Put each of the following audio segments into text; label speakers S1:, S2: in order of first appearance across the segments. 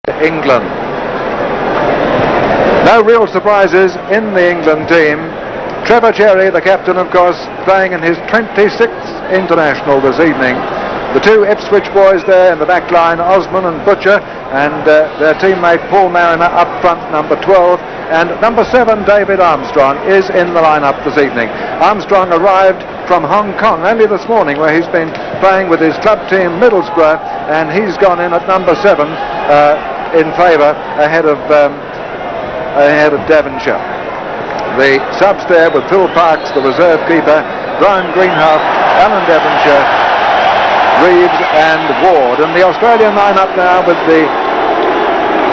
S1: England. No real surprises in the England team. Trevor Cherry, the captain, of course, playing in his 26th international this evening. The two Ipswich boys there in the back line, Osman and Butcher, and their teammate Paul Mariner up front, number 12, and number 7, David Armstrong, is in the lineup this evening. Armstrong arrived from Hong Kong only this morning, where he's been playing with his club team Middlesbrough, and he's gone in at number 7 in favour ahead of Devonshire. The subs there with Phil Parkes, the reserve keeper, Brian Greenhalgh, Alan Devonshire, Reeves and Ward. And the Australian lineup now, with the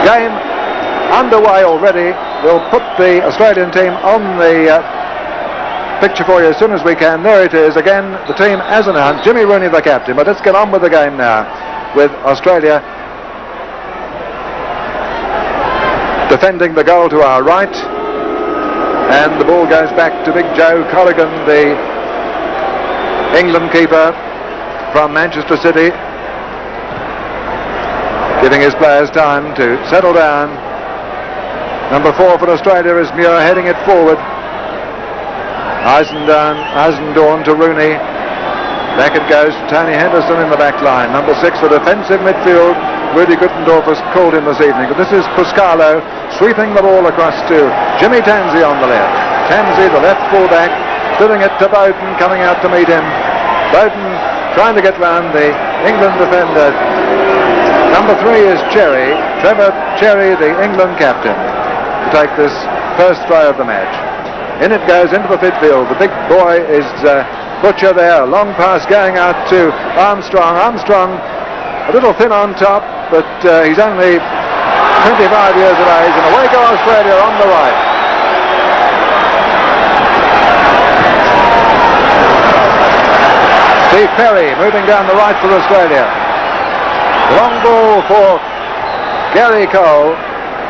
S1: game underway already. We'll put the Australian team on the picture for you as soon as we can. There it is again, the team as announced. Jimmy Rooney the captain, but let's get on with the game now, with Australia defending the goal to our right, and the ball goes back to Big Joe Corrigan, the England keeper from Manchester City, giving his players time to settle down. Number 4 for Australia is Muir, heading it forward. Eisendoorn to Rooney. Back it goes to Tony Henderson in the back line. Number 6 for defensive midfield, Rudy Guttendorf is called in this evening. But this is Pascalo sweeping the ball across to Jimmy Tansey on the left. Tansey, the left fullback, filling it to Bowden, coming out to meet him. Bowden trying to get round the England defender. Number 3 is Cherry, Trevor Cherry, the England captain, to take this first throw of the match. In it goes into the midfield. The big boy is Butcher there. A long pass going out to Armstrong. Armstrong a little thin on top, but he's only 25 years of age, and away go Australia on the right. Steve Perry moving down the right for Australia. Long ball for Gary Cole,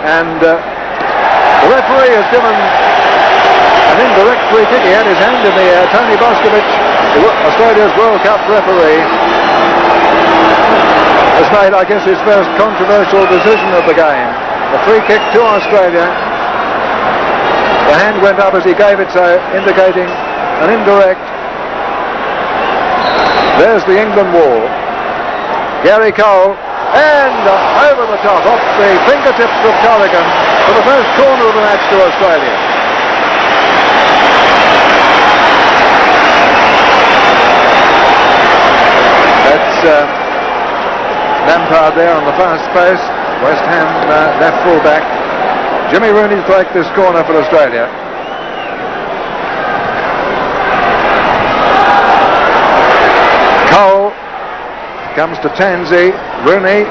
S1: and the referee has given an indirect free kick. He had his hand in the air. Tony Boskovic, Australia's World Cup referee, has made, I guess, his first controversial decision of the game. A free kick to Australia. The hand went up as he gave it, so indicating an indirect. There's the England wall. Gary Cole, and over the top, off the fingertips of Corrigan, for the first corner of the match to Australia. That's Lampard there on the far space. West Ham left full-back. Jimmy Rooney to take this corner for Australia. Cole comes to Tansey. Rooney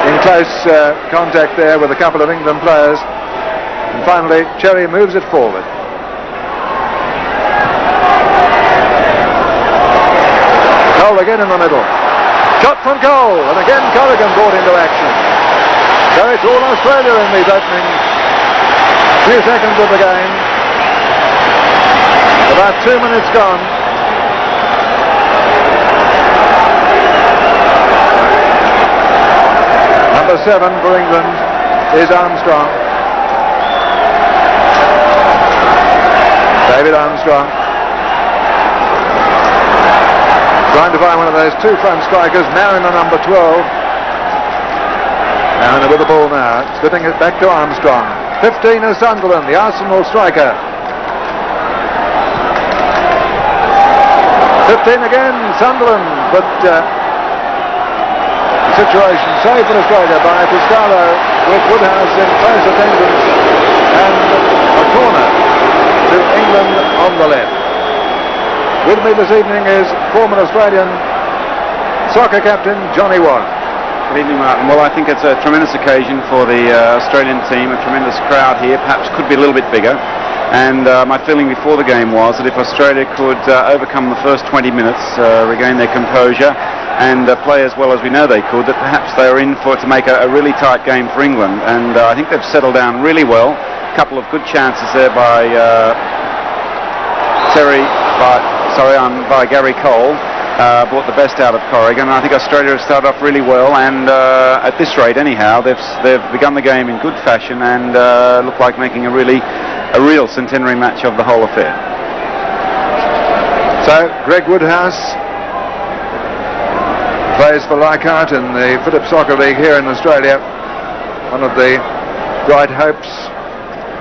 S1: in close contact there with a couple of England players, and finally Cherry moves it forward. Cole again in the middle. Shot from Cole, and again Corrigan brought into action. So it's all Australia in these opening few seconds of the game. About 2 minutes gone. Number 7 for England is Armstrong. David Armstrong. Trying to find one of those two front strikers. Mariner, number 12. Mariner with the ball now. Slipping it back to Armstrong. 15 is Sunderland, the Arsenal striker. 15 again, Sunderland, but the situation saved for Australia by Pascalo, with Woodhouse in close attendance, and a corner to England on the left. With me this evening is former Australian soccer captain Johnny Warren.
S2: Good evening, Martin. Well, I think it's a tremendous occasion for the Australian team, a tremendous crowd here, perhaps could be a little bit bigger. And my feeling before the game was that if Australia could overcome the first 20 minutes, regain their composure, and play as well as we know they could, that perhaps they are in for to make a really tight game for England. And I think they've settled down really well. A couple of good chances there by by Gary Cole. brought the best out of Corrigan. I think Australia has started off really well, and at this rate anyhow, they've begun the game in good fashion and look like making a real centenary match of the whole affair.
S1: So Greg Woodhouse plays for Leichhardt in the Phillips Soccer League here in Australia. One of the bright hopes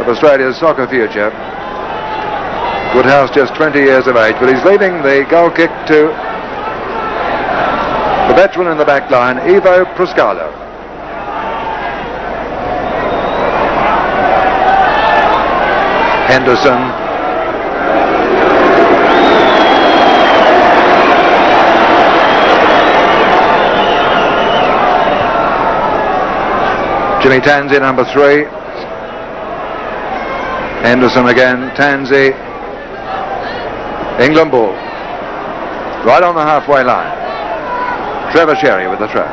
S1: of Australia's soccer future. Woodhouse just 20 years of age, but he's leading the goal kick to the veteran in the back line, Ivo Pruscalo. Henderson. Jimmy Tansey, number 3. Henderson again, Tansey. England ball. Right on the halfway line. Trevor Sherry with the throw.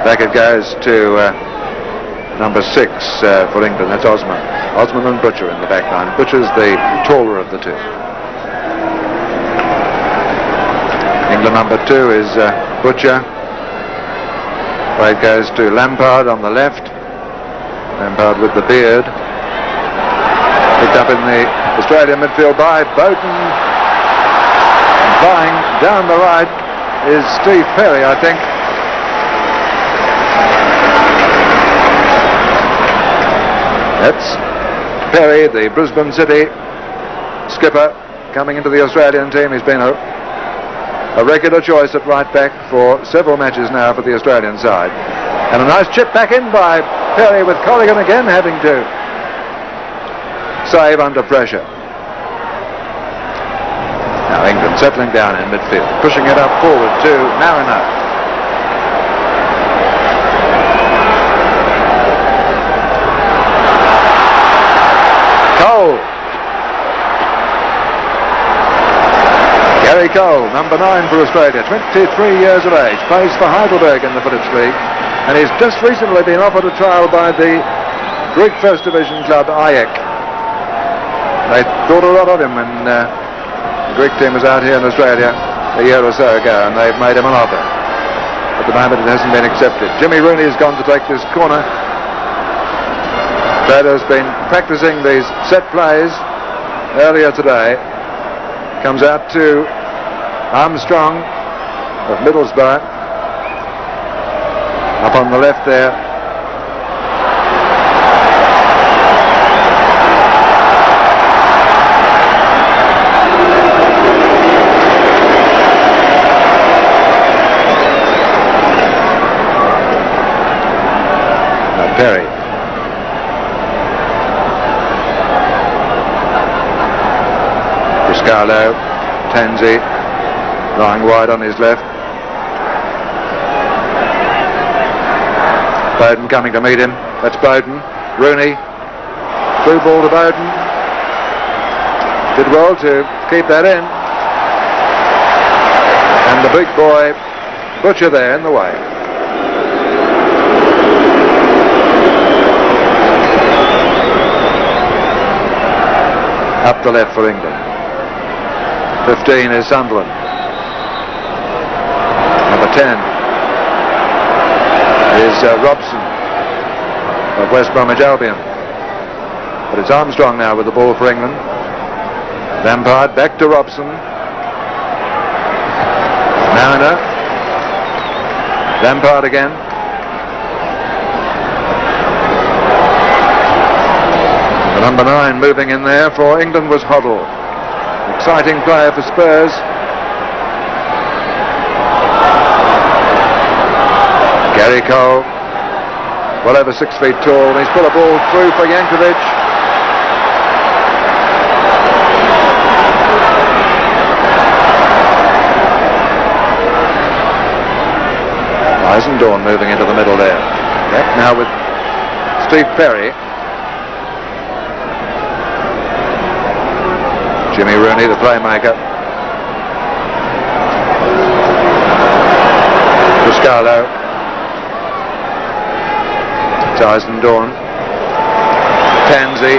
S1: Back it goes to number 6 for England. That's Osman. Osman and Butcher in the back line. Butcher's the taller of the two. England number 2 is Butcher. Play goes to Lampard on the left. Lampard with the beard. Picked up in the Australian midfield by Bowden. And flying down the right is Steve Perry, I think. That's Perry, the Brisbane City skipper, coming into the Australian team. He's been a regular choice at right back for several matches now for the Australian side. And a nice chip back in by Perry, with Corrigan again having to save under pressure. Now England settling down in midfield, pushing it up forward to Mariner. Cole. Gary Cole, number 9 for Australia, 23 years of age, plays for Heidelberg in the Phillips League, and he's just recently been offered a trial by the Greek First Division club AEK. They thought a lot of him when the Greek team was out here in Australia a year or so ago, and they've made him an offer. At the moment it hasn't been accepted. Jimmy Rooney has gone to take this corner. Trader's been practicing these set plays earlier today. Comes out to Armstrong of Middlesbrough. Up on the left there. Perry. Pruscalo, Tansey, lying wide on his left. Bowden coming to meet him. That's Bowden. Rooney. Through ball to Bowden. Did well to keep that in. And the big boy, Butcher, there in the way. Up the left for England. 15 is Sunderland. Number 10 is Robson of West Bromwich Albion. But it's Armstrong now with the ball for England. Lampard back to Robson. Mariner. Lampard again. The number 9 moving in there for England was Hoddle. Exciting player for Spurs. Gary Cole, well over 6 feet tall, and he's put a ball through for Yankovic. Eisendorn moving into the middle there. Back now with Steve Perry. Jimmy Rooney, the playmaker. Pruscalo. Eisendorn. Tansey.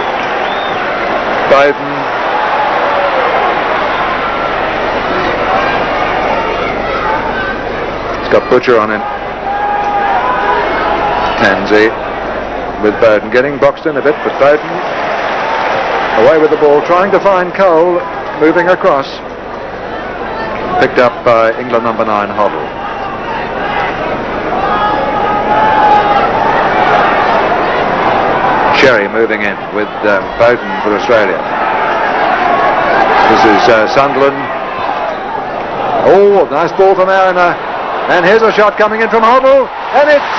S1: Bowden. Got Butcher on him. Tansey with Bowden, getting boxed in a bit, but Bowden away with the ball, trying to find Cole, moving across. Picked up by England number 9, Hoddle. Cherry moving in with Bowden for Australia. This is Sunderland. Oh, nice ball from Mariner. And here's a shot coming in from Hoddle. And it's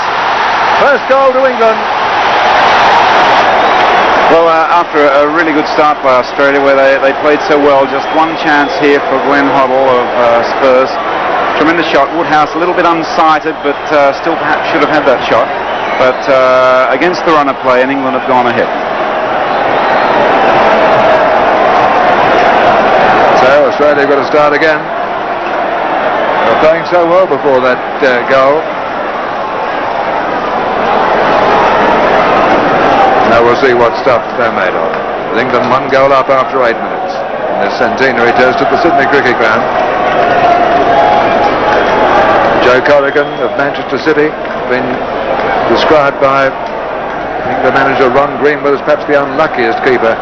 S1: first goal to England.
S2: Well, after a really good start by Australia, where they played so well, just one chance here for Glenn Hoddle of Spurs. Tremendous shot. Woodhouse a little bit unsighted, but still perhaps should have had that shot. But against the runner play, and England have gone ahead.
S1: So Australia got to start again. They were playing so well before that goal. Now we'll see what stuff they're made of. With England 1 goal up after 8 minutes. In their centenary toast at the Sydney Cricket Ground. Joe Corrigan of Manchester City, been described by England manager Ron Greenwood as perhaps the unluckiest keeper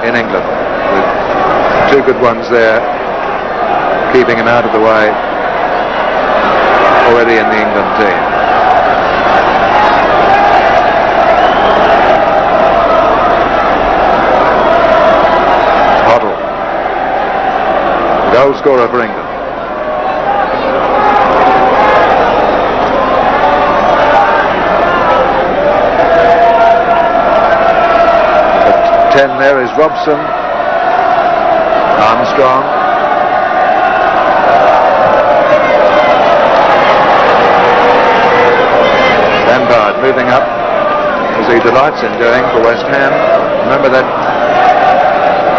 S1: in England, with 2 good ones there, keeping him out of the way already in the England team. Hoddle, goal scorer for England. 10 there is Robson. Armstrong. Lampard moving up, as he delights in doing for West Ham. Remember that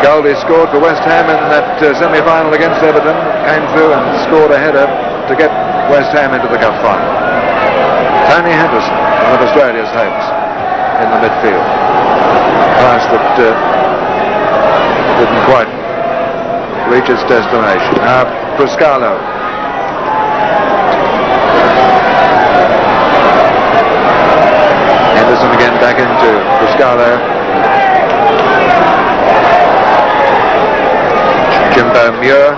S1: goal he scored for West Ham in that semi-final against Everton. Came through and scored a header to get West Ham into the cup final. Tony Henderson, one of Australia's hopes in the midfield. Pass that didn't quite reach its destination. Now Pruscalo. Henderson again back into Pruscalo. Jimbo Muir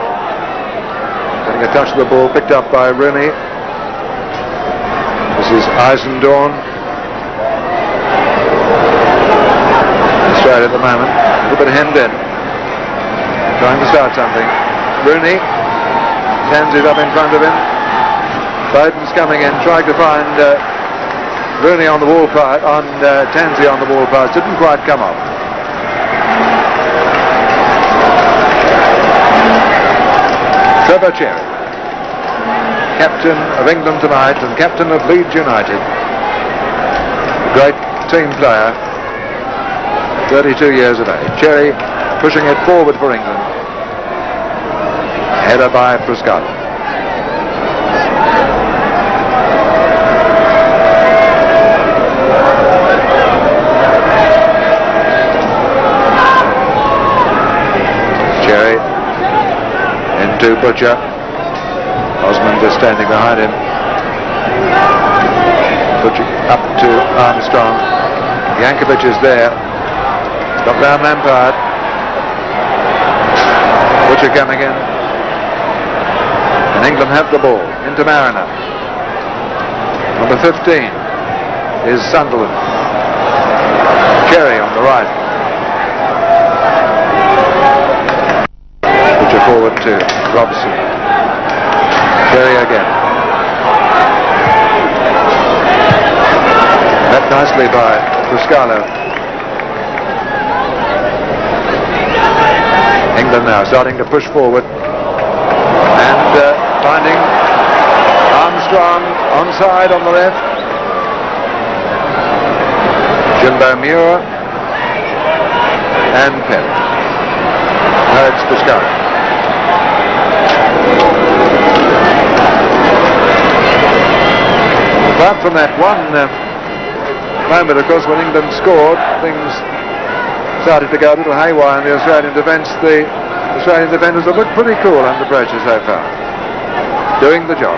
S1: getting a touch of the ball, picked up by Rooney. This is Eisendorn. Australia at the moment, a little bit hemmed in, trying to start something. Rooney, Tansey's up in front of him. Bowden's coming in, trying to find Rooney on the wall pass, on Tansey on the wall pass, didn't quite come up. Trevor Cherry, captain of England tonight and captain of Leeds United, great team player. 32 years of age. Cherry pushing it forward for England. Header by Pruscalo. Cherry into Butcher. Osmond is standing behind him. Butcher up to Armstrong. Yankovic is there. Got round Lampard. Butcher coming in. And England have the ball. Into Mariner. Number 15 is Sunderland. Cherry on the right. Butcher forward to Robson. Cherry again. Met nicely by Pruscalo. England now starting to push forward and finding Armstrong onside on the left. Jimbo Muir and Perry. Now it's Boskovic. Apart from that one moment, of course, when England scored, things started to go a little haywire in the Australian defence. The Australian defenders have looked pretty cool under pressure so far, doing the job.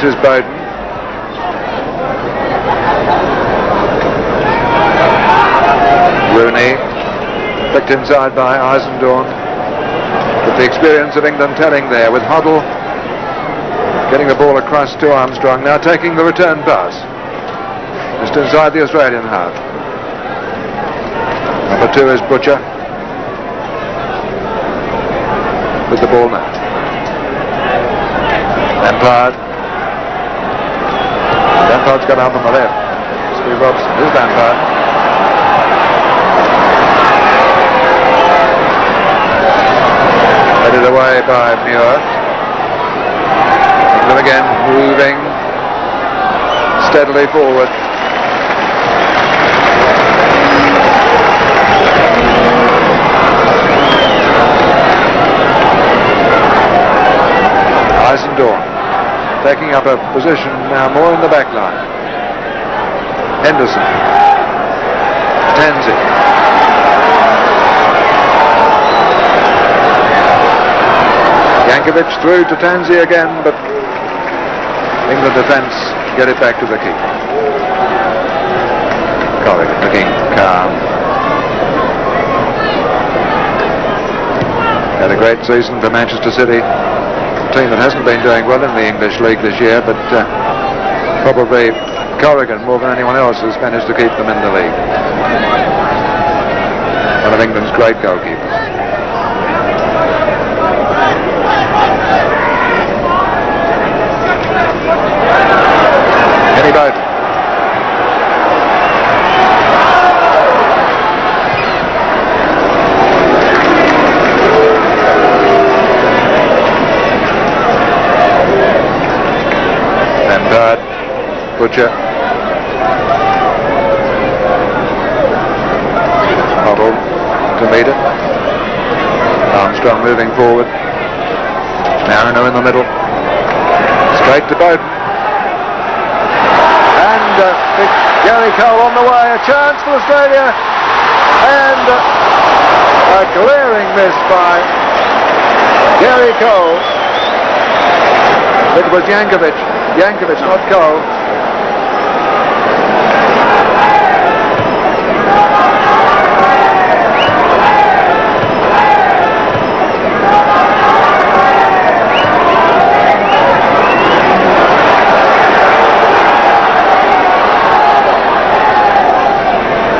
S1: This is Bowden. Rooney, picked inside by Eisendorn. But the experience of England telling there with Hoddle getting the ball across to Armstrong, now taking the return pass. Just inside the Australian half. Number 2 is Butcher. With the ball now. Lampard. Lampard's got up on the left. Steve Robson. Here's Lampard. Headed away by Muir. England again moving steadily forward. Eisendorn taking up a position now more in the back line. Henderson. Tansey. Jankovic through to Tansey again, but England defence get it back to the keeper. Corrigan looking calm. Had a great season for Manchester City. A team that hasn't been doing well in the English League this year, but probably Corrigan, more than anyone else, has managed to keep them in the league. One of England's great goalkeepers. Kenny Bowden. Lampard. Butcher. Hoddle to meet it. Armstrong moving forward. Mariner in the middle. Straight to Bowden. Gary Cole on the way, a chance for Australia, and a glaring miss by Gary Cole. It was Jankovic, not Cole.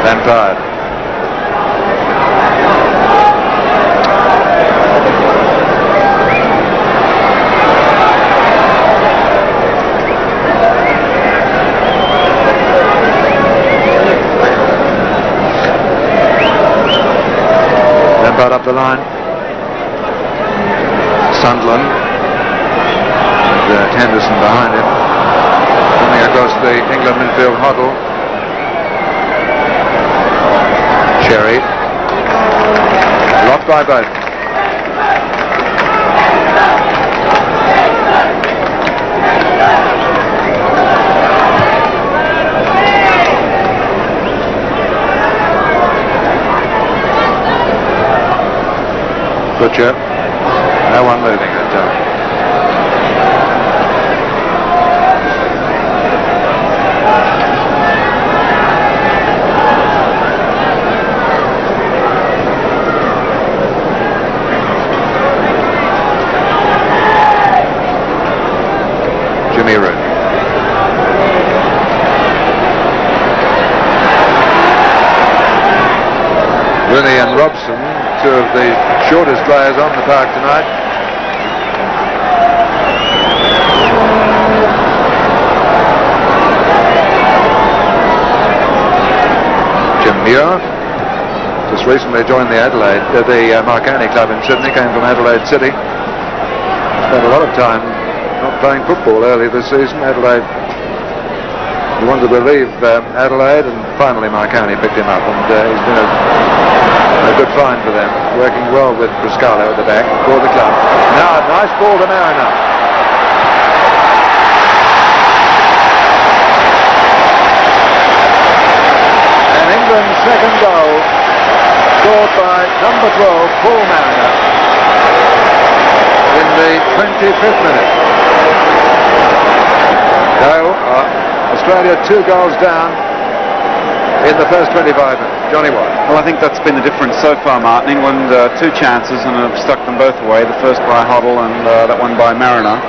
S1: Lampard. Lampard up the line. Sunderland. Henderson behind him. Coming across the England midfield, Hoddle. Cherry. Blocked by Bowden. Butcher. No one moving that time. Rooney and Robson, two of the shortest players on the park tonight. Jim Muir just recently joined the Marconi club in Sydney, came from Adelaide City. Spent a lot of time not playing football early this season. Adelaide, he wanted to leave Adelaide, and finally Marconi picked him up, and he's been a good find for them, working well with Pascalo at the back for the club. Now a nice ball to Mariner. And England's second goal, scored by number 12, Paul Mariner, in the 25th minute. No, Australia 2 goals down in the first 25 minutes. Johnny White.
S2: Well, I think that's been the difference so far, Martin. England 2 chances and have stuck them both away. The first by Hoddle and that one by Mariner.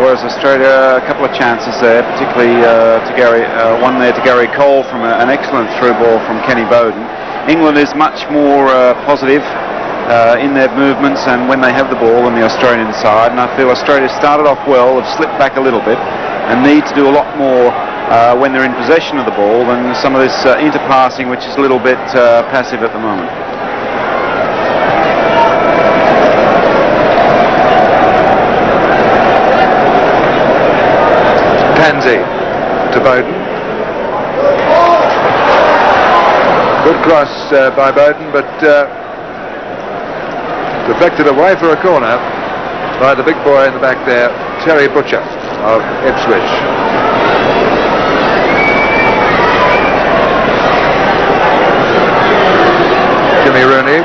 S2: Whereas Australia, a couple of chances there, particularly to Gary, one there to Gary Cole from an excellent through ball from Kenny Bowden. England is much more positive in their movements and when they have the ball than the Australian side, and I feel Australia started off well, have slipped back a little bit and need to do a lot more when they're in possession of the ball than some of this interpassing, which is a little bit passive at the moment.
S1: Tansey to Bowden. Good cross by Bowden, but deflected away for a corner by the big boy in the back there, Terry Butcher of Ipswich. Jimmy Rooney.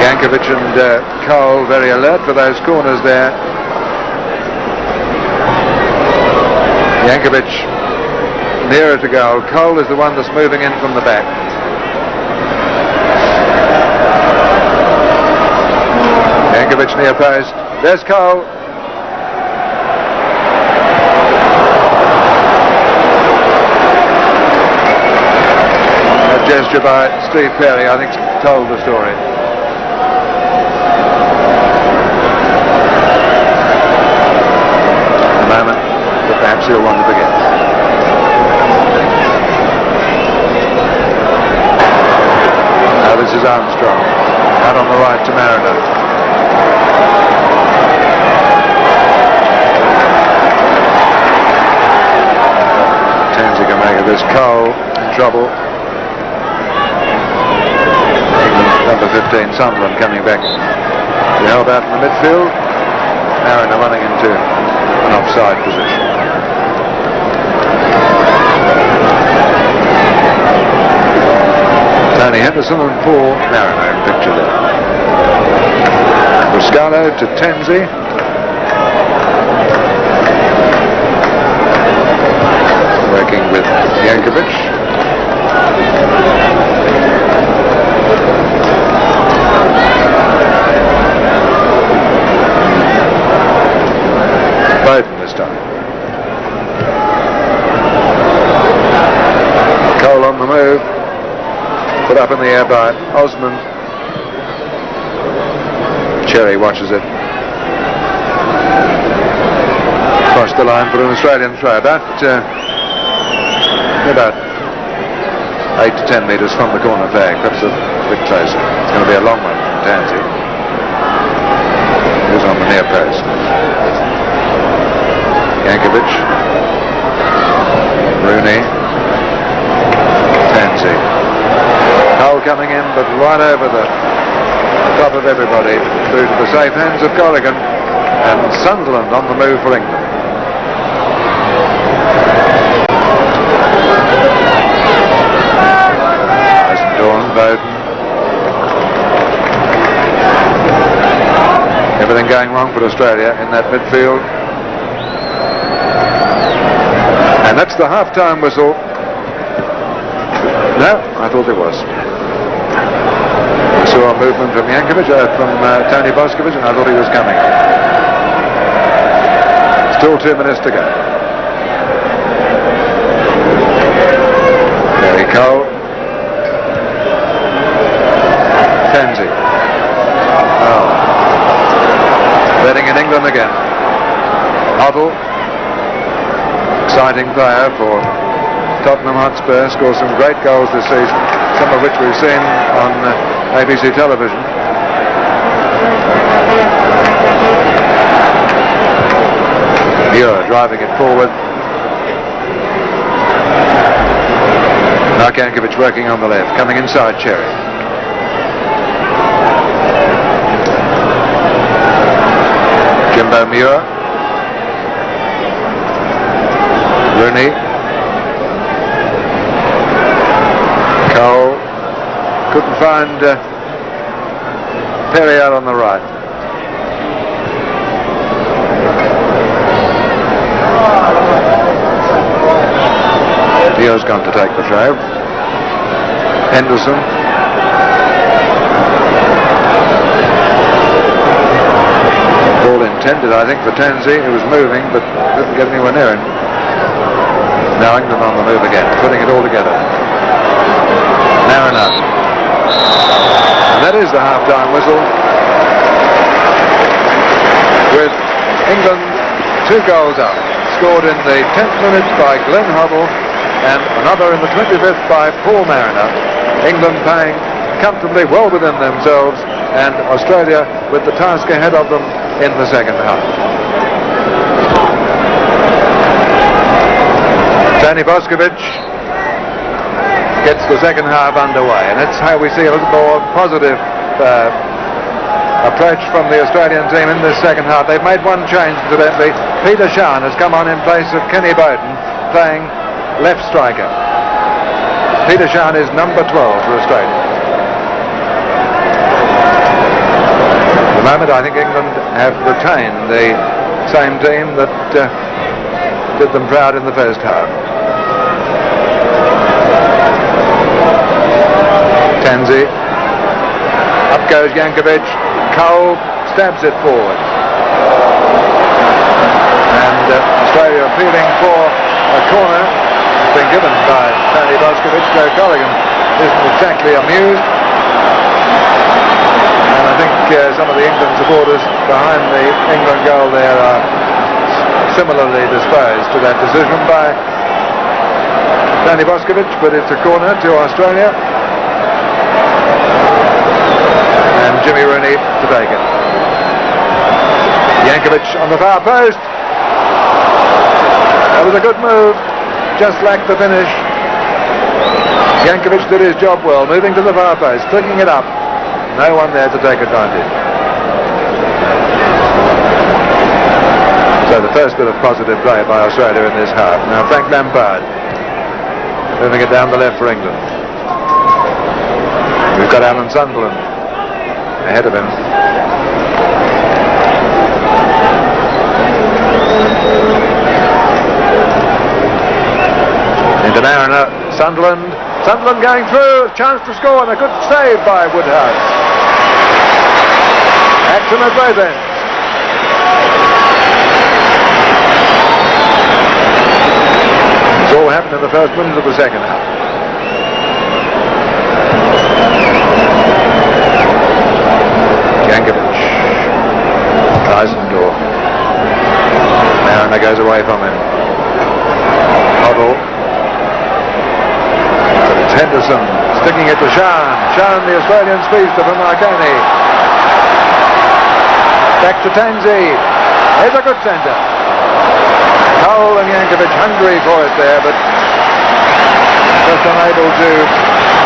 S1: Yankovic and Cole very alert for those corners there. Yankovic nearer to goal. Cole is the one that's moving in from the back. Yankovic near post. There's Cole. A gesture by Steve Perry, I think, told the story. A moment that perhaps he'll want to forget. Now this is Armstrong. Out on the right to Mariner. Tansey can make it. There's Cole in trouble. Number 15, Sunderland, coming back to help out in the midfield. Mariner running into an offside position. Tony Henderson and Paul Mariner in picture there. Boskovic to Tansey. Working with Yankovic. Bowden this time. Cole on the move. Put up in the air by Osman. Cherry watches it. Across the line for an Australian throw. About 8 to 10 metres from the corner flag. Perhaps a bit closer. It's going to be a long one from Tansey. Who's on the near post. Yankovic, Rooney, Tansey. Cole coming in, but right over the top of everybody through to the safe hands of Corrigan, and Sunderland on the move for England. Eisendoorn, Bowden. Everything going wrong for Australia in that midfield. And that's the half-time whistle. No, I thought there was. I saw a movement from Yankovic, from Tony Boskovic, and I thought he was coming. Still 2 minutes to go. Gary Cole. Tansey. Oh. Betting in England again. Hoddle. Exciting player for Tottenham Hotspur, scores some great goals this season, some of which we've seen on ABC television. Muir driving it forward. Mark Yankovic working on the left, coming inside Cherry. Jimbo Muir. Rooney, Cole, Couldn't find Perry out on the right. Dio's gone to take the throw. Henderson. Ball intended, I think, for Tansey. It was moving, but didn't get anywhere near him. Now England on the move again, putting it all together. Mariner. And that is the half-time whistle. With England 2 goals up. Scored in the 10th minute by Glenn Hoddle and another in the 25th by Paul Mariner. England playing comfortably well within themselves, and Australia with the task ahead of them in the second half. Tony Boskovic gets the second half underway, and that's how we see a little more positive approach from the Australian team in this second half. They've made one change, incidentally. Peter Shan has come on in place of Kenny Bowden, playing left striker. Peter Shan is number 12 for Australia. At the moment, I think England have retained the same team that did them proud in the first half. Tansey. Up goes Yankovic. Cole stabs it forward. And Australia appealing for a corner. It's been given by Tony Boskovic. Joe Colligan isn't exactly amused. And I think some of the England supporters behind the England goal there are similarly disposed to that decision by Tony Boskovic, but it's a corner to Australia. And Jimmy Rooney to take it. Yankovic on the far post. That was a good move, just lacked the finish. Yankovic did his job well, moving to the far post, flicking it up. No one there to take advantage. So the first bit of positive play by Australia in this half. Now Frank Lampard moving it down the left for England. We've got Alan Sunderland ahead of him. Into Mariner, Sunderland going through, chance to score, and a good save by Woodhouse. Action at both ends. It's all happened in the first minute of the second half. Yankovic. Eisendorf. Mariner goes away from him. Hoddle. It's Henderson sticking it to Shan. Shan, the Australian speedster from Marconi. Back to Tansey. There's a good centre. Cole and Yankovic hungry for it there, but just unable to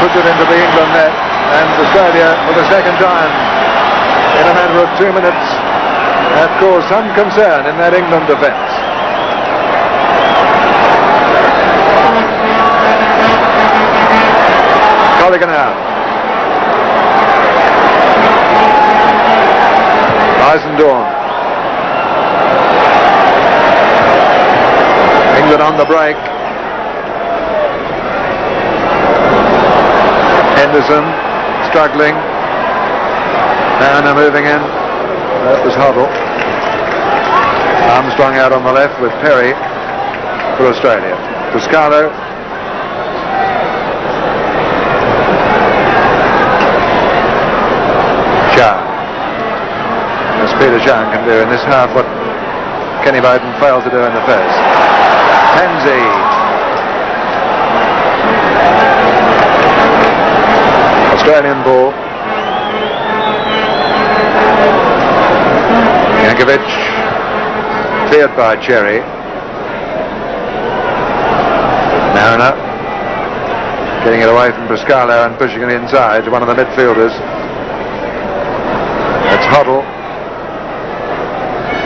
S1: put it into the England net. And Australia, for the second time in a matter of 2 minutes, have caused some concern in that England defence. Colligan out. Eisendorf. England on the break. Henderson struggling. Mariner moving in. That was Hoddle. Armstrong out on the left with Perry for Australia. Toscano. Shah. As Peter Shan can do in this half what Kenny Bowden failed to do in the first. Tansey. Australian ball. Yankovic. Cleared by Cherry. Mariner. Getting it away from Pascalo and pushing it inside to one of the midfielders. That's Hoddle.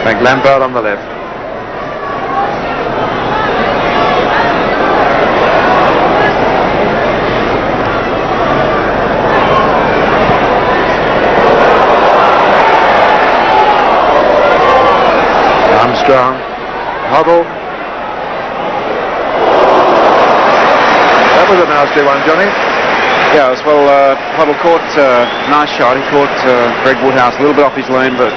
S1: Frank Lampard on the left. Strong. Hoddle. That was a nasty one, Johnny.
S2: Yeah, as well, Huddle caught, nice shot. He caught Greg Woodhouse a little bit off his lane, but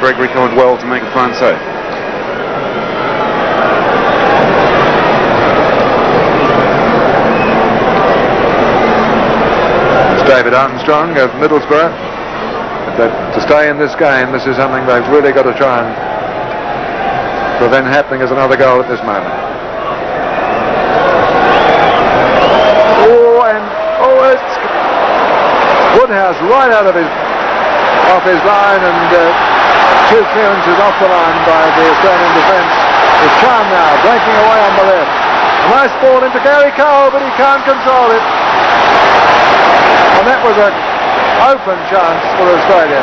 S2: Greg recovered well to make a fine save.
S1: It's David Armstrong of Middlesbrough. But to stay in this game, this is something they've really got to try and prevent happening as another goal at this moment. It's Woodhouse right out of off his line, and 2 clearances off the line by the Australian defence. It's Chan now breaking away on the left. A nice ball into Gary Cole, but he can't control it. And that was an open chance for Australia.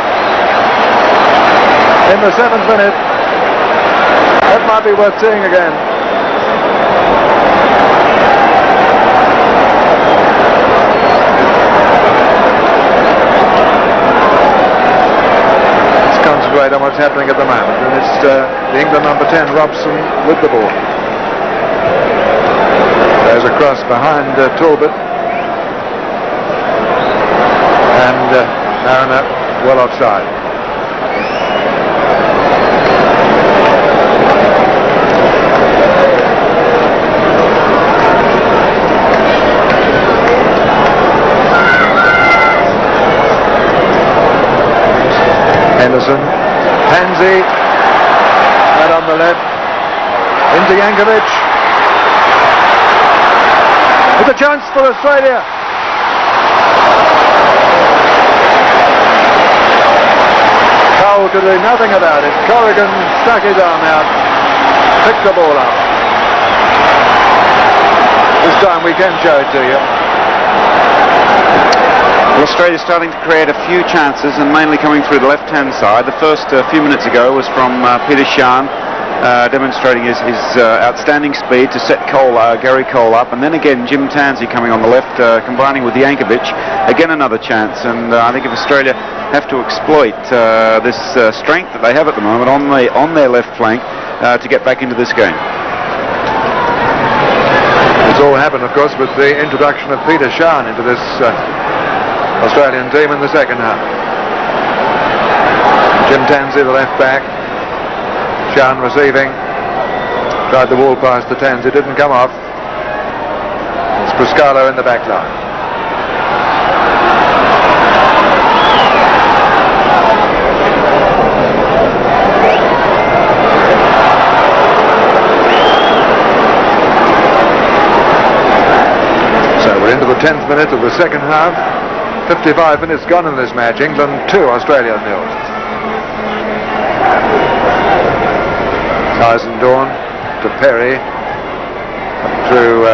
S1: In the 7th minute, that might be worth seeing again. Concentrate on what's happening at the moment, and it's the England number 10 Robson with the ball. Goes across behind Talbot, and Mariner well offside. Henderson, Tansey, right on the left, into Yankovic. It's a chance for Australia. Cole could do nothing about it. Corrigan stuck his arm out, picked the ball up. This time we can show it to you.
S2: Well, Australia's starting to create a few chances, and mainly coming through the left-hand side. The first few minutes ago was from Peter Shahn, demonstrating his outstanding speed to set Gary Cole up, and then again Jim Tansey coming on the left, combining with Yankovic. Again another chance, and I think if Australia have to exploit this strength that they have at the moment on their left flank to get back into this game.
S1: It's all happened, of course, with the introduction of Peter Shahn into this Australian team in the second half. Jim Tansey, the left back. Shahn receiving. Tried the wall pass to Tansey, didn't come off. It's Pascalo in the back line. So we're into the 10th minute of the second half. 55 minutes gone in this match. England 2, Australia 0. Eisendorn to Perry, up through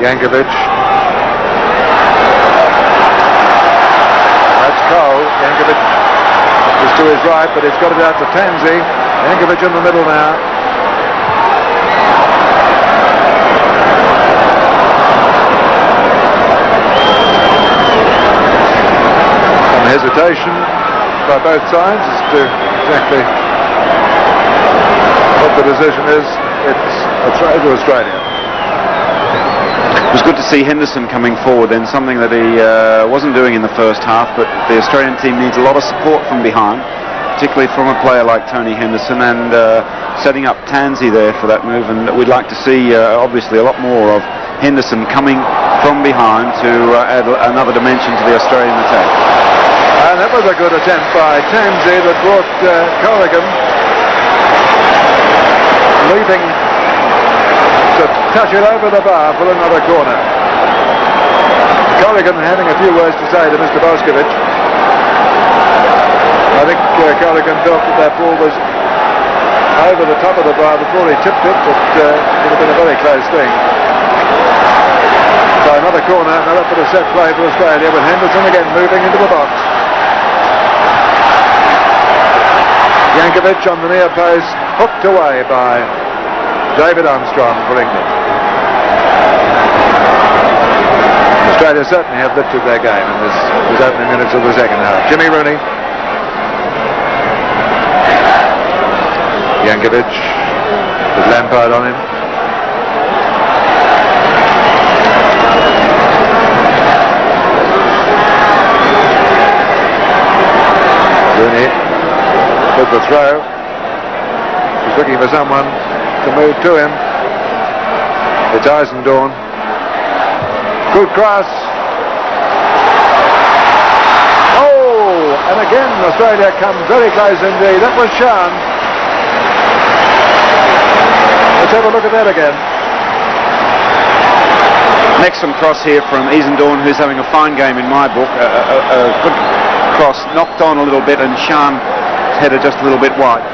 S1: Yankovic. That's Cole. Yankovic is to his right, but he's got it out to Tansey. Yankovic in the middle now. Hesitation by both sides as to exactly what the decision is. It's a throw to Australia.
S2: It was good to see Henderson coming forward, and something that he wasn't doing in the first half, but the Australian team needs a lot of support from behind, particularly from a player like Tony Henderson, and setting up Tansey there for that move, and we'd like to see obviously a lot more of Henderson coming from behind to add another dimension to the Australian attack.
S1: And that was a good attempt by Tansey that brought Corrigan leaving to touch it over the bar for another corner. Corrigan having a few words to say to Mr. Boskovic. I think Corrigan felt that ball was over the top of the bar before he tipped it, but it would have been a very close thing. So another corner, another bit of set play for Australia, with Henderson again moving into the box. Yankovic on the near post, hooked away by David Armstrong for England. Australia certainly have lifted their game in these opening minutes of the second half. Jimmy Rooney. Yankovic With Lampard on him. Rooney with the throw. He's looking for someone to move to him. It's Eisendoorn. Good cross. Oh, and again Australia come very close indeed. That was Shan. Let's have a look at that again.
S2: An excellent cross here from Eisendoorn, who's having a fine game in my book. A good cross, knocked on a little bit, and Shan headed just a little bit wide.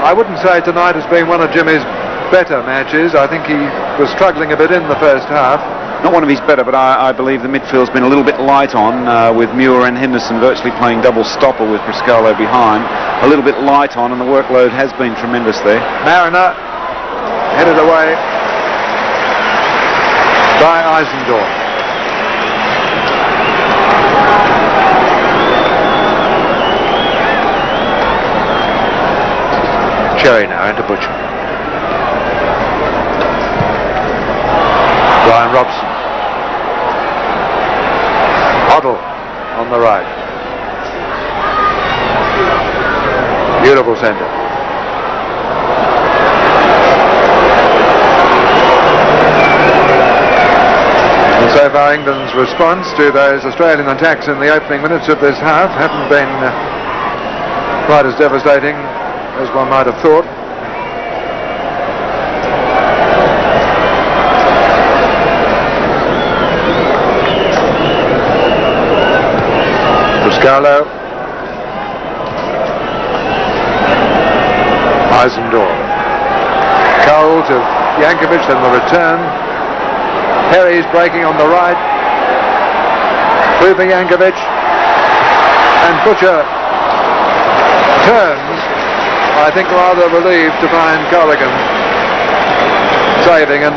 S1: I wouldn't say tonight has been one of Jimmy's better matches. I think he was struggling a bit in the first half.
S2: Not one of his better, but I believe the midfield's been a little bit light on, with Muir and Henderson virtually playing double stopper with Pascalo behind. A little bit light on, and the workload has been tremendous there.
S1: Mariner headed away by Eisendoorn. Cherry now into Butcher. Brian Robson. Hoddle on the right. Beautiful centre. And so far England's response to those Australian attacks in the opening minutes of this half haven't been quite as devastating as one might have thought. Pascalo. Eisendoorn. Cole to Jankovic, then the return. Perry's breaking on the right. Through for Jankovic. And Butcher turns, I think, rather relieved to find Corrigan saving, and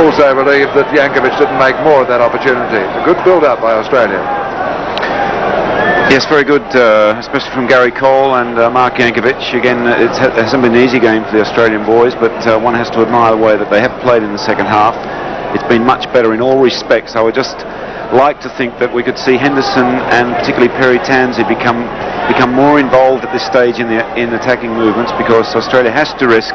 S1: also relieved that Jankovic didn't make more of that opportunity. A good build-up by Australia.
S2: Yes, very good, especially from Gary Cole and Mark Jankovic. Again, it hasn't been an easy game for the Australian boys, but one has to admire the way that they have played in the second half. It's been much better in all respects. I would just like to think that we could see Henderson and particularly Perry Tansey become more involved at this stage in attacking movements, because Australia has to risk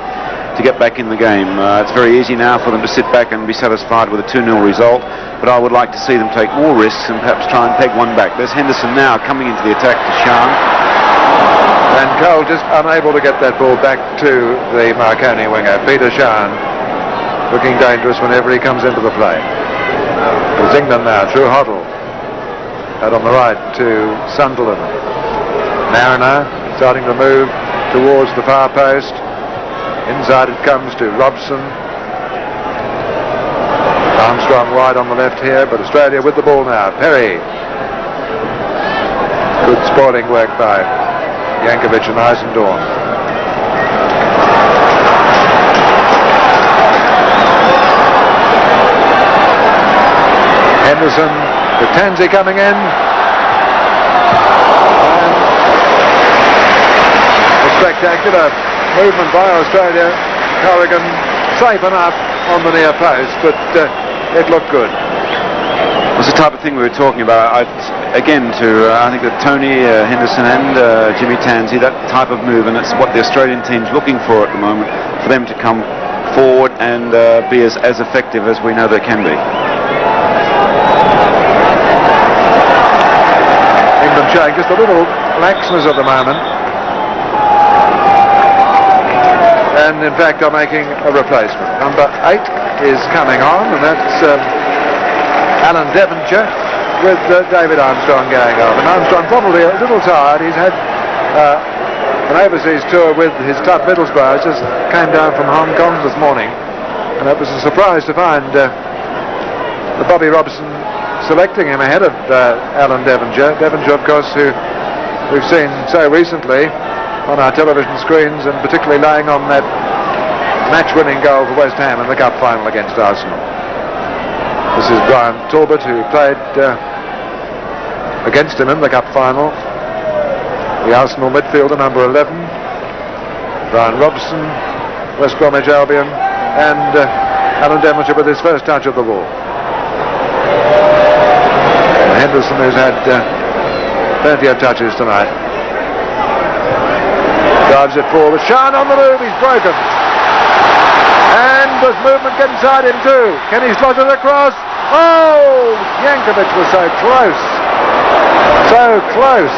S2: to get back in the game. It's very easy now for them to sit back and be satisfied with a 2-0 result, but I would like to see them take more risks and perhaps try and peg one back. There's Henderson now coming into the attack to Shan.
S1: And Cole just unable to get that ball back to the Marconi winger. Peter Shan looking dangerous whenever he comes into the play. It's England now through Hoddle. Out on the right to Sunderland. Mariner starting to move towards the far post. Inside it comes to Robson. Armstrong wide on the left here, but Australia with the ball now. Perry. Good spoiling work by Jankovic and Eisendoorn. Henderson with Tansey coming in. And a spectacular movement by Australia. Corrigan safe enough on the near post, but it looked good.
S2: It's the type of thing we were talking about. I think that Tony, Henderson and Jimmy Tansey, that type of move, and it's what the Australian team's looking for at the moment, for them to come forward and be as effective as we know they can be. England
S1: showing just a little laxness at the moment, and in fact are making a replacement. Number 8 is coming on, and that's Alan Devonshire with David Armstrong going on. And Armstrong probably a little tired. He's had an overseas tour with his club Middlesbrough. Just came down from Hong Kong this morning, and it was a surprise to find the Bobby Robson selecting him ahead of Alan Devonshire. Devonshire, of course, who we've seen so recently on our television screens, and particularly laying on that match-winning goal for West Ham in the cup final against Arsenal. This is Brian Talbot, who played against him in the cup final. The Arsenal midfielder, number 11. Brian Robson, West Bromwich Albion, and Alan Devonshire with his first touch of the ball. Henderson, who's had plenty of touches tonight. Drives it forward. Sean on the move. He's broken. And there's movement inside him too. Can he slot it across? Oh! Jankovic was so close. So close.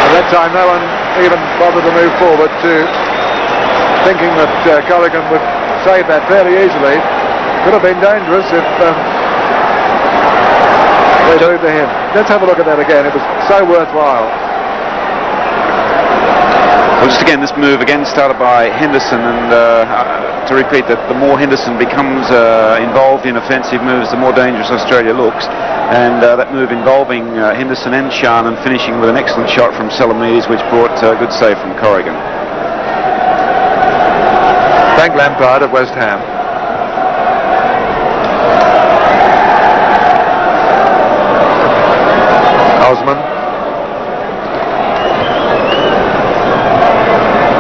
S1: At that time, no one even bothered to move forward, thinking that Corrigan would save that fairly easily. Could have been dangerous if they moved to him. Let's have a look at that again. It was so worthwhile.
S2: Well, just again, this move again started by Henderson, and to repeat that, the more Henderson becomes involved in offensive moves, the more dangerous Australia looks. And that move involving Henderson and Shan, and finishing with an excellent shot from Salamides, which brought a good save from Corrigan.
S1: Frank Lampard of West Ham. Osman.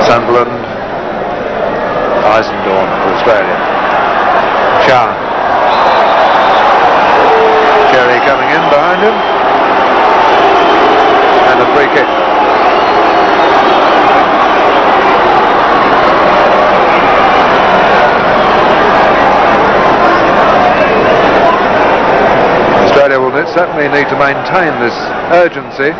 S1: Sunderland. Eisendorn for Australia. Shah. Cherry coming in behind him. And a free kick. Australia will certainly need to maintain this urgency.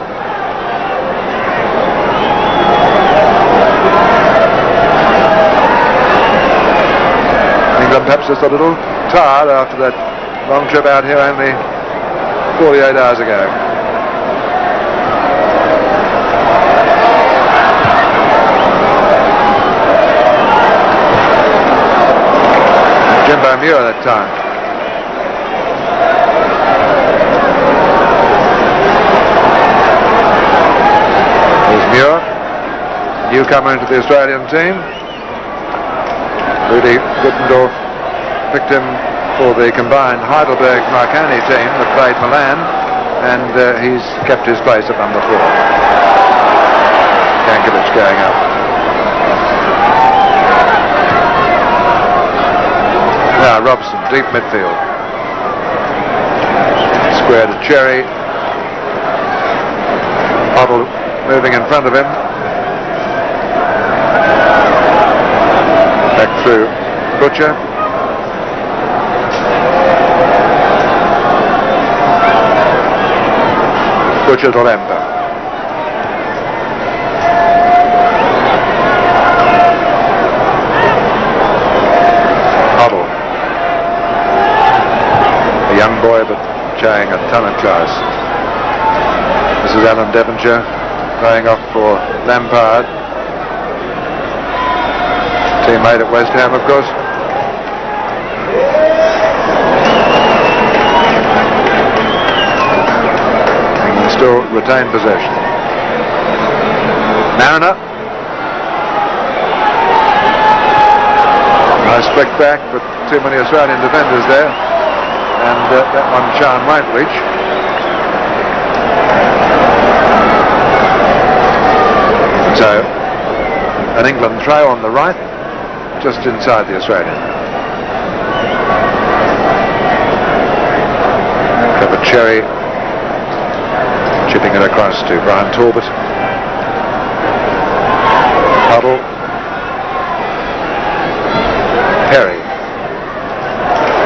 S1: England perhaps just a little tired after that long trip out here only 48 hours ago. Jimbo Muir that time. Muir, newcomer into the Australian team. Rudy Guttendorf picked him for the combined Heidelberg-Marconi team that played Milan, and he's kept his place at number 4. Jankovic going up. Now Robson, deep midfield. Square to Cherry. Hoddle moving in front of him. Back through Butcher. Butcher to Lemper. Hoddle. A young boy but showing a ton of class. This is Alan Devonshire playing off for Lampard. Teammate at West Ham, of course. England still retain possession. Mariner. Nice flick back, but too many Australian defenders there. And that one Sean won't reach. So, an England throw on the right, just inside the Australian. Trevor Cherry chipping it across to Brian Talbot. Huddle. Perry.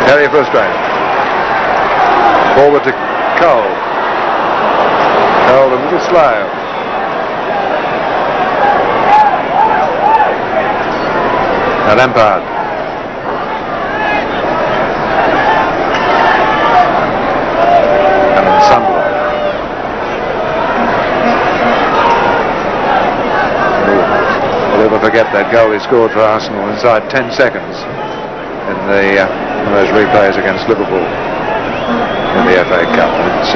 S1: Perry for Australia. Forward to Cole. Cole a little slow. Now Lampard. And then Sunderland. We'll never forget that goal he scored for Arsenal inside 10 seconds in the one of those replays against Liverpool in the FA Cup. It's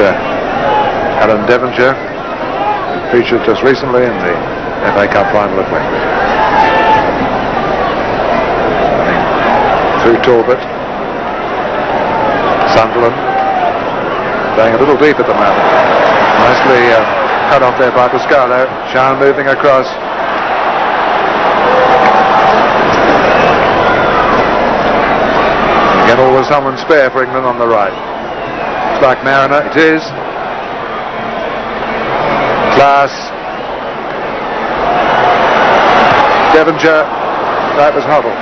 S1: Alan Devonshire, who featured just recently in the FA Cup final at Wembley. Through Talbot. Sunderland playing a little deep at the moment. Nicely cut off there by Pascalo. Sean moving across. Again, always someone spare for England on the right. It's like Mariner. It is. Class. Devonshire. That was Hoddle.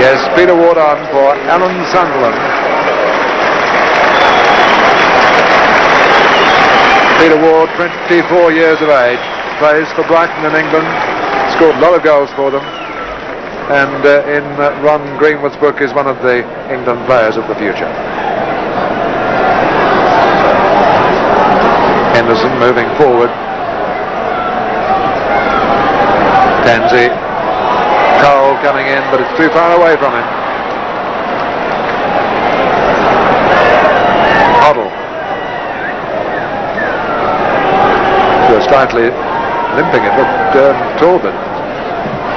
S1: Yes, Peter Ward on for Alan Sunderland. Peter Ward, 24 years of age, plays for Brighton in England, scored a lot of goals for them, and in Ron Greenwood's book is one of the England players of the future. Henderson moving forward. Tansey. Cole coming in, but it's too far away from him. Hoddle. Slightly limping it, looked Talbot.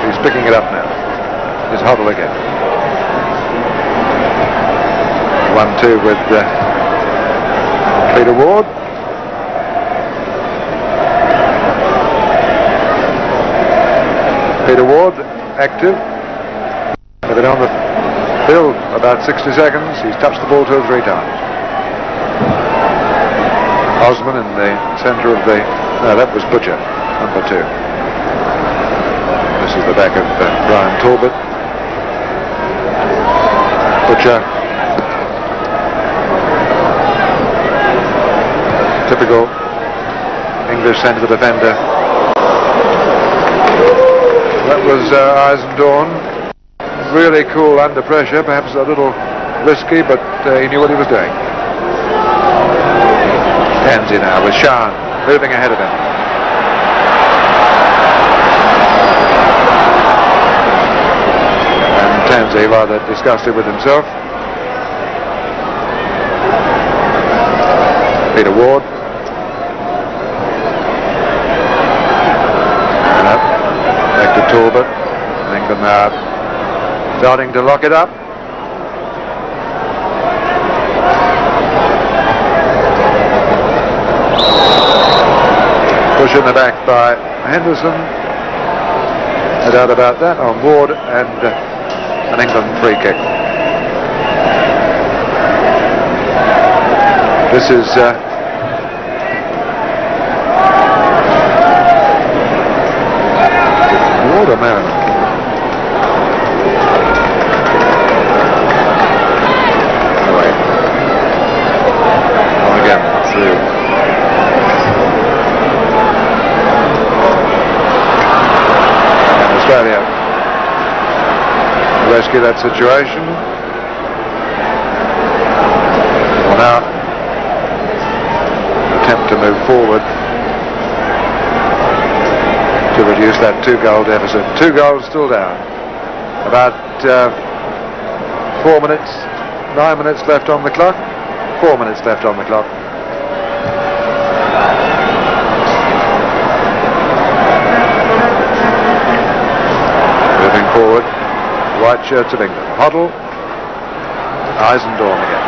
S1: He's picking it up now. It's Hoddle again. 1-2 with Peter Ward. Peter Ward active. They've been on the field about 60 seconds. He's touched the ball 2 or 3 times. Osman in the centre of the... No, that was Butcher, number 2. This is the back of Brian Talbot. Butcher. Typical English centre defender. That was Eisendorn. Really cool under pressure, perhaps a little risky, but he knew what he was doing. Tansey now with Shan moving ahead of him. And Tansey rather disgusted with himself. Peter Ward. And up. Back to Talbot. And England now starting to lock it up. Push in the back by Henderson. No doubt about that. On Ward, and an England free kick. This is Ward or Mariner? Anyway. On again through. Australia rescue that situation. Well, now attempt to move forward to reduce that 2-goal deficit. 2 goals still down. About 4 minutes, 9 minutes left on the clock. 4 minutes left on the clock. Moving forward, white shirts of England. Hoddle, Eisendorn again.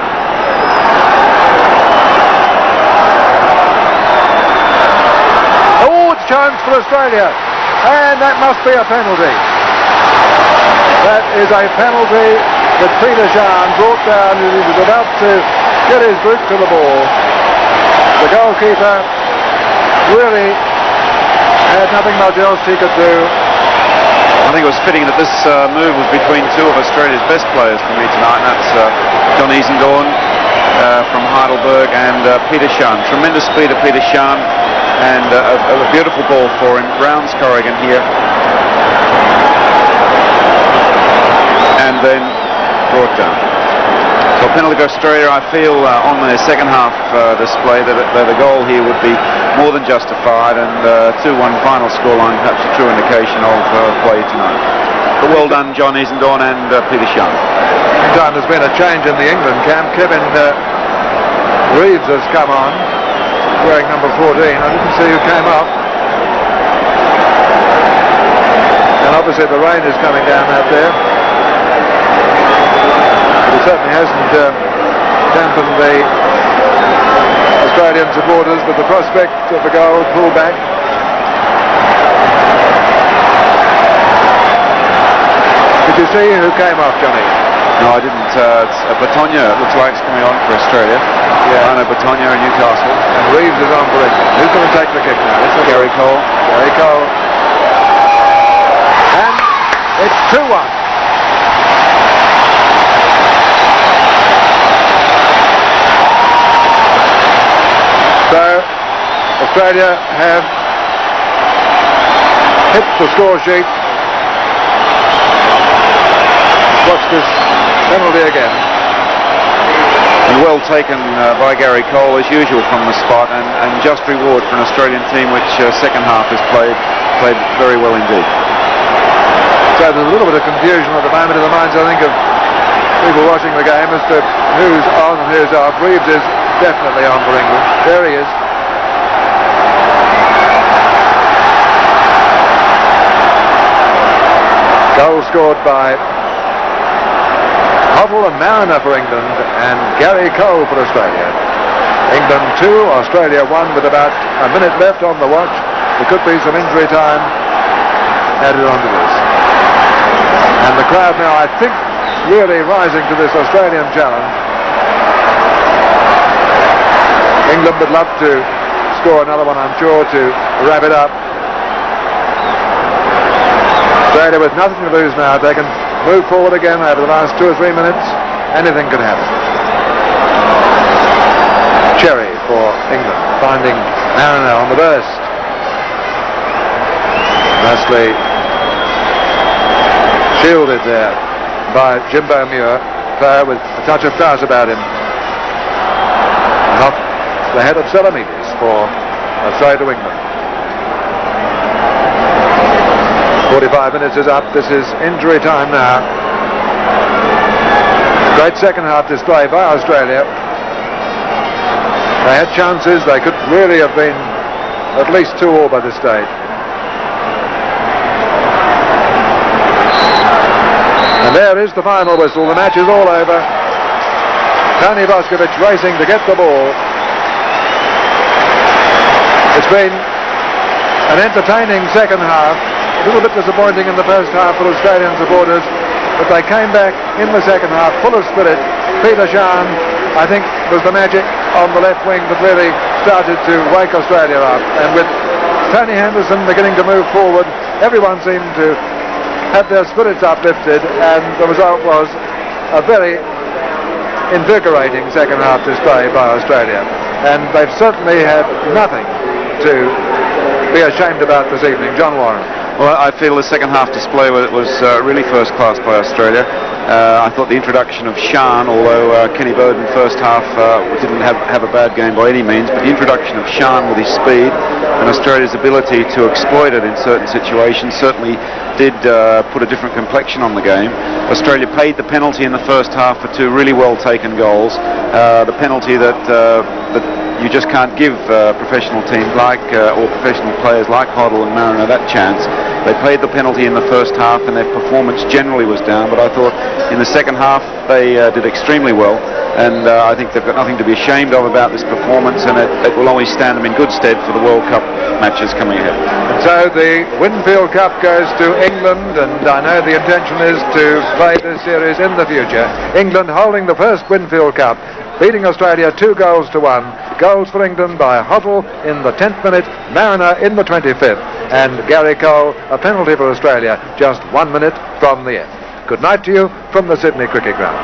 S1: Oh, it's a chance for Australia, and that must be a penalty. That is a penalty that Peter Shan brought down. He was about to get his boot to the ball. The goalkeeper really had nothing much else he could do.
S2: I think it was fitting that this move was between 2 of Australia's best players for me tonight, and that's John Eisendorn from Heidelberg and Peter Shan. Tremendous speed of Peter Shan, and a beautiful ball for him. Rounds Corrigan here. And then brought down. So penalty to Australia. I feel on the second half display that the goal here would be more than justified, and 2-1 final scoreline, perhaps a true indication of play tonight. But well done, John Eisendorn and Peter Shan.
S1: Meantime, there's been a change in the England camp. Kevin Reeves has come on, wearing number 14. I didn't see who came up. And obviously the rain is coming down out there. But it certainly hasn't dampened the Australian supporters with the prospect of the goal pulled back. Did you see who came off, Johnny?
S2: No, I didn't. Batonia looks like it's coming on for Australia.
S1: Yeah.
S2: I know Batonia and Newcastle.
S1: And Reeves is on for England. Who's going to take the kick now? It's
S2: Gary Cole.
S1: Gary Cole. And it's 2-1. So Australia have hit the score sheet. Watch this penalty again.
S2: And well taken by Gary Cole as usual from the spot, and just reward for an Australian team which second half has played very well indeed.
S1: So there's a little bit of confusion at the moment in the minds, I think, of people watching the game as to who's on and who's off. Reeves is definitely on for England. There he is. Goal scored by Hoddle and Mariner for England, and Gary Cole for Australia. England 2, Australia 1 with about a minute left on the watch. There could be some injury time added onto this. And the crowd now, I think, really rising to this Australian challenge. England would love to score another one, I'm sure, to wrap it up. Australia with nothing to lose now. They can move forward again over the last 2 or 3 minutes. Anything could happen. Cherry for England, finding Mariner on the burst. Nicely shielded there by Jimbo Muir, player with a touch of class about him. Off the head of Salamides for a throw to England. 45 minutes is up. This is injury time now. Great second half display by Australia. They had chances. They could really have been at least 2-2 by this stage. And there is the final whistle. The match is all over. Tony Boskovic racing to get the ball. It's been an entertaining second half. A little bit disappointing in the first half for Australian supporters, but they came back in the second half full of spirit. Peter Shahn, I think, was the magic on the left wing that really started to wake Australia up. And with Tony Henderson beginning to move forward, everyone seemed to have their spirits uplifted, and the result was a very invigorating second half display by Australia. And they've certainly had nothing to be ashamed about this evening. John Warren.
S2: Well, I feel the second half display was really first class by Australia. I thought the introduction of Shahn, although Kenny Bowden first half didn't have a bad game by any means, but the introduction of Shahn with his speed and Australia's ability to exploit it in certain situations certainly did put a different complexion on the game. Australia paid the penalty in the first half for 2 really well taken goals. The penalty that you just can't give professional teams like or professional players like Hoddle and Mariner that chance. They paid the penalty in the first half, and their performance generally was down, but I thought in the second half they did extremely well, and I think they've got nothing to be ashamed of about this performance, and it will only stand them in good stead for the World Cup matches coming ahead.
S1: And so the Winfield Cup goes to England, and I know the intention is to play this series in the future. England holding the first Winfield Cup, beating Australia 2-1. Goals for England by Hoddle in the 10th minute, Mariner in the 25th, and Gary Cole, a penalty for Australia just 1 minute from the end. Good night to you from the Sydney Cricket Ground.